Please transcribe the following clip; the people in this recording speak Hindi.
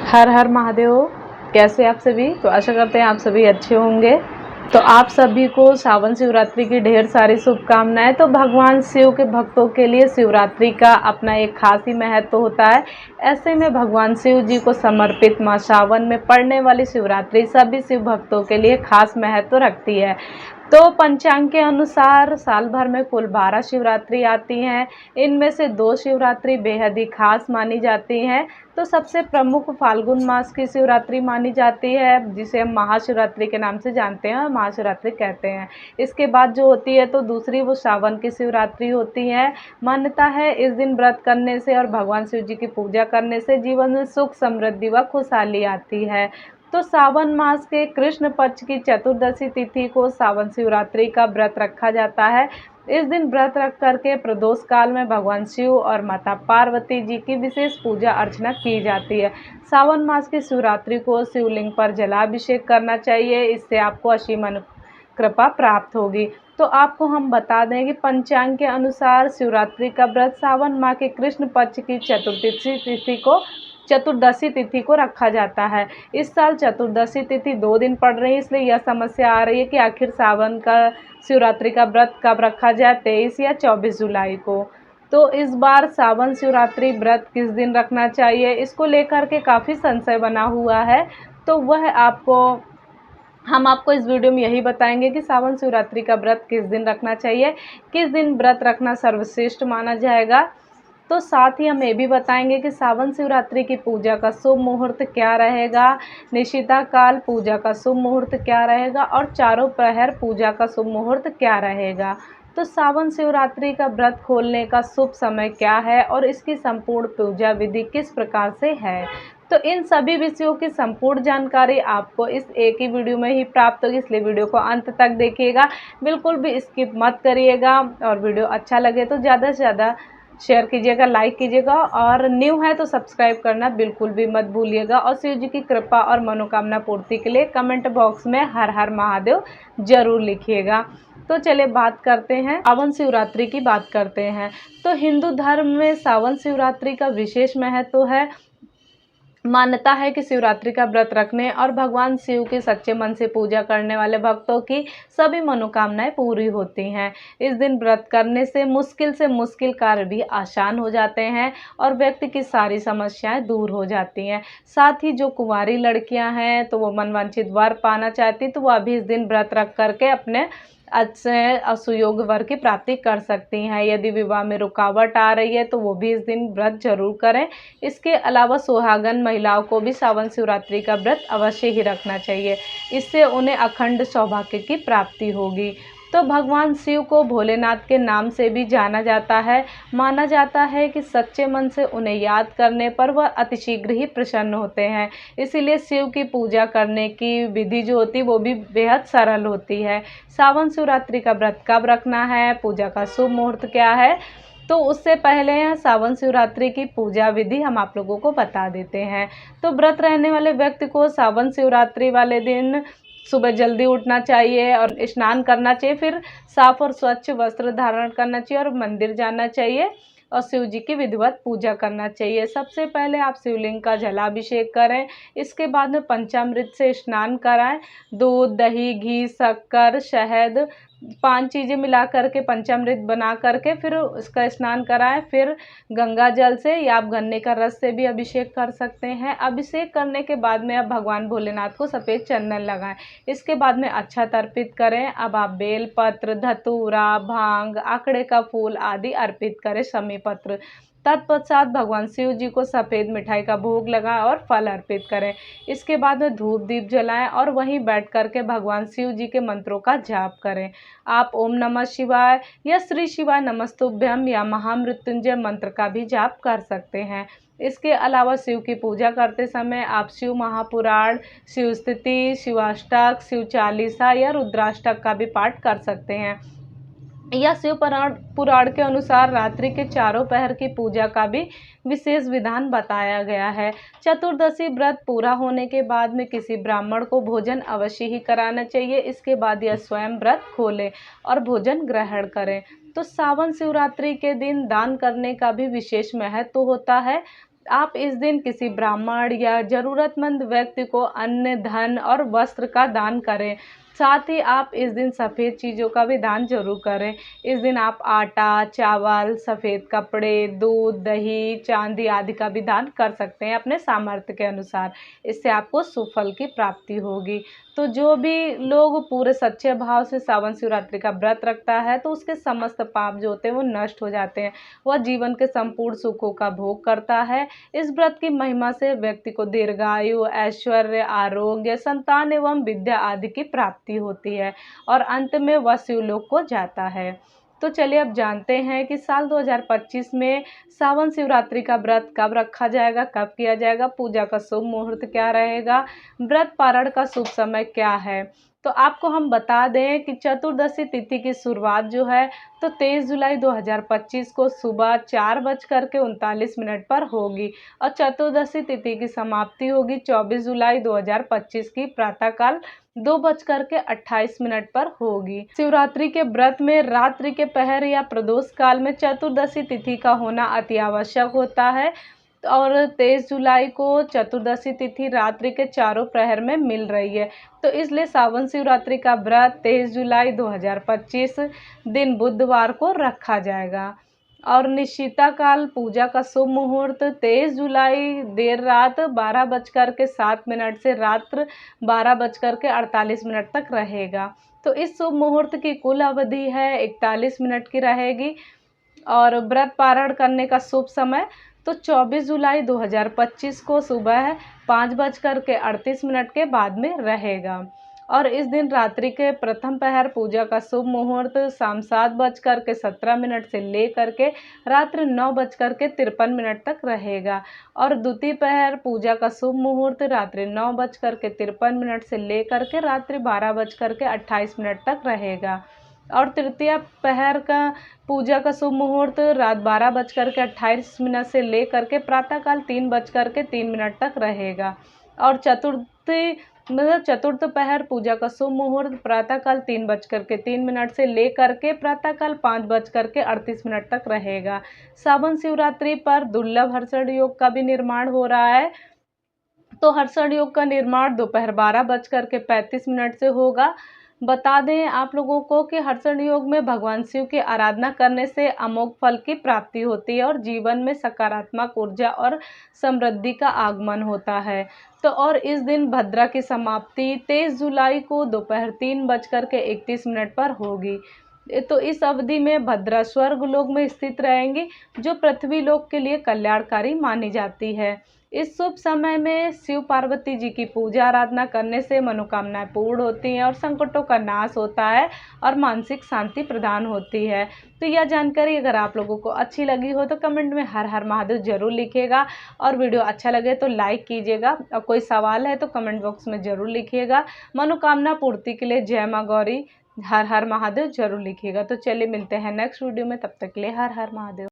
हर हर महादेव। कैसे आप सभी? तो आशा करते हैं आप सभी अच्छे होंगे। तो आप सभी को सावन शिवरात्रि की ढेर सारी शुभकामनाएं। तो भगवान शिव के भक्तों के लिए शिवरात्रि का अपना एक खास ही महत्व होता है। ऐसे में भगवान शिव जी को समर्पित मां सावन में पड़ने वाली शिवरात्रि सभी शिव भक्तों के लिए खास महत्व रखती है। तो पंचांग के अनुसार साल भर में कुल 12 शिवरात्रि आती हैं। इनमें से 2 शिवरात्रि बेहद ही खास मानी जाती हैं। तो सबसे प्रमुख फाल्गुन मास की शिवरात्रि मानी जाती है, जिसे हम महाशिवरात्रि के नाम से जानते हैं और महाशिवरात्रि कहते हैं। इसके बाद जो होती है तो दूसरी वो सावन की शिवरात्रि होती है। मान्यता है इस दिन व्रत करने से और भगवान शिव जी की पूजा करने से जीवन में सुख समृद्धि व खुशहाली आती है। तो सावन मास के कृष्ण पक्ष की चतुर्दशी तिथि को सावन शिवरात्रि का व्रत रखा जाता है। इस दिन व्रत रख करके प्रदोष काल में भगवान शिव और माता पार्वती जी की विशेष पूजा अर्चना की जाती है। सावन मास की शिवरात्रि को शिवलिंग पर जलाभिषेक करना चाहिए, इससे आपको असीम कृपा प्राप्त होगी। तो आपको हम बता दें कि पंचांग के अनुसार शिवरात्रि का व्रत सावन माह के कृष्ण पक्ष की चतुर्दशी तिथि को रखा जाता है। इस साल चतुर्दशी तिथि 2 दिन पड़ रही है, इसलिए यह समस्या आ रही है कि आखिर सावन का शिवरात्रि का व्रत कब रखा जाए, 23 या 24 जुलाई को। तो इस बार सावन शिवरात्रि व्रत किस दिन रखना चाहिए, इसको लेकर के काफ़ी संशय बना हुआ है। तो वह हम आपको इस वीडियो में यही बताएंगे कि सावन शिवरात्रि का व्रत किस दिन रखना चाहिए, किस दिन व्रत रखना सर्वश्रेष्ठ माना जाएगा। तो साथ ही हम ये भी बताएंगे कि सावन शिवरात्रि की पूजा का शुभ मुहूर्त क्या रहेगा, निशिता काल पूजा का शुभ मुहूर्त क्या रहेगा और चारों प्रहर पूजा का शुभ मुहूर्त क्या रहेगा। तो सावन शिवरात्रि का व्रत खोलने का शुभ समय क्या है और इसकी संपूर्ण पूजा विधि किस प्रकार से है। तो इन सभी विषयों की संपूर्ण जानकारी आपको इस एक ही वीडियो में ही प्राप्त होगी, इसलिए वीडियो को अंत तक देखिएगा, बिल्कुल भी स्किप मत करिएगा। और वीडियो अच्छा लगे तो ज़्यादा से ज़्यादा शेयर कीजिएगा, लाइक कीजिएगा और न्यू है तो सब्सक्राइब करना बिल्कुल भी मत भूलिएगा। और शिव जी की कृपा और मनोकामना पूर्ति के लिए कमेंट बॉक्स में हर हर महादेव जरूर लिखिएगा। तो चलिए बात करते हैं, सावन शिवरात्रि की बात करते हैं। तो हिंदू धर्म में सावन शिवरात्रि का विशेष महत्व है। मान्यता है कि शिवरात्रि का व्रत रखने और भगवान शिव की सच्चे मन से पूजा करने वाले भक्तों की सभी मनोकामनाएं पूरी होती हैं। इस दिन व्रत करने से मुश्किल कार्य भी आसान हो जाते हैं और व्यक्ति की सारी समस्याएं दूर हो जाती हैं। साथ ही जो कुंवारी लड़कियां हैं तो वो मनवांछित वर पाना चाहती तो वह भी इस दिन व्रत रख करके अपने अच्छे सुयोग वर की प्राप्ति कर सकती हैं। यदि विवाह में रुकावट आ रही है तो वो भी इस दिन व्रत जरूर करें। इसके अलावा सुहागन महिलाओं को भी सावन शिवरात्रि का व्रत अवश्य ही रखना चाहिए, इससे उन्हें अखंड सौभाग्य की प्राप्ति होगी। तो भगवान शिव को भोलेनाथ के नाम से भी जाना जाता है। माना जाता है कि सच्चे मन से उन्हें याद करने पर वह अतिशीघ्र ही प्रसन्न होते हैं। इसीलिए शिव की पूजा करने की विधि जो होती है वो भी बेहद सरल होती है। सावन शिवरात्रि का व्रत कब रखना है, पूजा का शुभ मुहूर्त क्या है, तो उससे पहले सावन शिवरात्रि की पूजा विधि हम आप लोगों को बता देते हैं। तो व्रत रहने वाले व्यक्ति को सावन शिवरात्रि वाले दिन सुबह जल्दी उठना चाहिए और स्नान करना चाहिए, फिर साफ और स्वच्छ वस्त्र धारण करना चाहिए और मंदिर जाना चाहिए और शिव जी की विधिवत पूजा करना चाहिए। सबसे पहले आप शिवलिंग का जलाभिषेक करें, इसके बाद में पंचामृत से स्नान कराएं। दूध, दही, घी, शक्कर, शहद 5 चीज़ें मिला करके पंचामृत बना करके फिर उसका स्नान कराएं। फिर गंगा जल से या आप गन्ने का रस से भी अभिषेक कर सकते हैं। अभिषेक करने के बाद में आप भगवान भोलेनाथ को सफ़ेद चंदन लगाएं। इसके बाद में अक्षत अर्पित करें। अब आप बेल पत्र, धतूरा, भांग, आकड़े का फूल आदि अर्पित करें, शमी पत्र। तत्पश्चात भगवान शिव जी को सफ़ेद मिठाई का भोग लगाएं और फल अर्पित करें। इसके बाद में धूप दीप जलाएं और वहीं बैठ करके भगवान शिव जी के मंत्रों का जाप करें। आप ओम नमः शिवाय या श्री शिवाय नमस्तुभ्यम या महामृत्युंजय मंत्र का भी जाप कर सकते हैं। इसके अलावा शिव की पूजा करते समय आप शिव महापुराण, शिव स्तुति, शिवाष्टक, शिव चालीसा या रुद्राष्टक का भी पाठ कर सकते हैं। या शिव पुराण के अनुसार रात्रि के चारों पहर की पूजा का भी विशेष विधान बताया गया है। चतुर्दशी व्रत पूरा होने के बाद में किसी ब्राह्मण को भोजन अवश्य ही कराना चाहिए। इसके बाद यह स्वयं व्रत खोले और भोजन ग्रहण करें। तो सावन शिवरात्रि के दिन दान करने का भी विशेष महत्व होता है। आप इस दिन किसी ब्राह्मण या ज़रूरतमंद व्यक्ति को अन्न, धन और वस्त्र का दान करें। साथ ही आप इस दिन सफ़ेद चीज़ों का भी दान ज़रूर करें। इस दिन आप आटा, चावल, सफ़ेद कपड़े, दूध, दही, चांदी आदि का भी दान कर सकते हैं अपने सामर्थ्य के अनुसार। इससे आपको सुफल की प्राप्ति होगी। तो जो भी लोग पूरे सच्चे भाव से सावन शिवरात्रि का व्रत रखता है तो उसके समस्त पाप जो होते हैं वो नष्ट हो जाते हैं। वह जीवन के संपूर्ण सुखों का भोग करता है। इस व्रत की महिमा से व्यक्ति को दीर्घायु, ऐश्वर्य, आरोग्य, संतान एवं विद्या आदि की प्राप्ति होती है और अंत में वह शिवलोक को जाता है। तो चलिए अब जानते हैं कि साल 2025 में सावन शिवरात्रि का व्रत कब रखा जाएगा, कब किया जाएगा, पूजा का शुभ मुहूर्त क्या रहेगा, व्रत पारण का शुभ समय क्या है। तो आपको हम बता दें कि चतुर्दशी तिथि की शुरुआत जो है तो 23 जुलाई 2025 को सुबह 4:39 पर होगी और चतुर्दशी तिथि की समाप्ति होगी 24 जुलाई 2025 की प्रातःकाल 2:28 पर होगी। शिवरात्रि के व्रत में रात्रि के पहर या प्रदोष काल में चतुर्दशी तिथि का होना अति आवश्यक होता है और 23 जुलाई को चतुर्दशी तिथि रात्रि के चारों प्रहर में मिल रही है। तो इसलिए सावन शिवरात्रि का व्रत 23 जुलाई 2025 दिन बुधवार को रखा जाएगा और निश्चिता काल पूजा का शुभ मुहूर्त 23 जुलाई देर रात 12:07 से रात्र 12:48 तक रहेगा। तो इस शुभ मुहूर्त की कुल अवधि है 41 मिनट की रहेगी और व्रत पारण करने का शुभ समय तो 24 जुलाई 2025 को सुबह 5:38 के बाद में रहेगा और इस दिन रात्रि के प्रथम पहर पूजा का शुभ मुहूर्त शाम 7:17 से लेकर के रात्रि 9:53 तक रहेगा और द्वितीय पहर पूजा का शुभ मुहूर्त रात्रि 9:53 से लेकर के रात्रि 12:28 तक रहेगा और तृतीय पहर का पूजा का शुभ मुहूर्त रात 12:28 से लेकर के प्रातःकाल 3:03 तक रहेगा और चतुर्थ पहर पूजा का शुभ मुहूर्त प्रातःकाल 3:03 से लेकर के प्रातःकाल 5:38 तक रहेगा। सावन शिवरात्रि पर दुर्लभ हर्षण योग का भी निर्माण हो रहा है। तो हर्षण योग का निर्माण दोपहर 12:35 से होगा। बता दें आप लोगों को कि हर्षण योग में भगवान शिव की आराधना करने से अमोघ फल की प्राप्ति होती है और जीवन में सकारात्मक ऊर्जा और समृद्धि का आगमन होता है। तो और इस दिन भद्रा की समाप्ति 23 जुलाई को दोपहर 3:31 पर होगी। तो इस अवधि में भद्रा स्वर्ग लोक में स्थित रहेंगी जो पृथ्वी लोक के लिए कल्याणकारी मानी जाती है। इस शुभ समय में शिव पार्वती जी की पूजा आराधना करने से मनोकामनाएं पूर्ण होती हैं और संकटों का नाश होता है और मानसिक शांति प्रदान होती है। तो यह जानकारी अगर आप लोगों को अच्छी लगी हो तो कमेंट में हर हर महादेव जरूर लिखिएगा और वीडियो अच्छा लगे तो लाइक कीजिएगा और कोई सवाल है तो कमेंट बॉक्स में ज़रूर लिखिएगा। मनोकामना पूर्ति के लिए जय माँ गौरी, हर हर महादेव जरूर लिखिएगा। तो चलिए मिलते हैं नेक्स्ट वीडियो में, तब तक के लिए हर हर महादेव।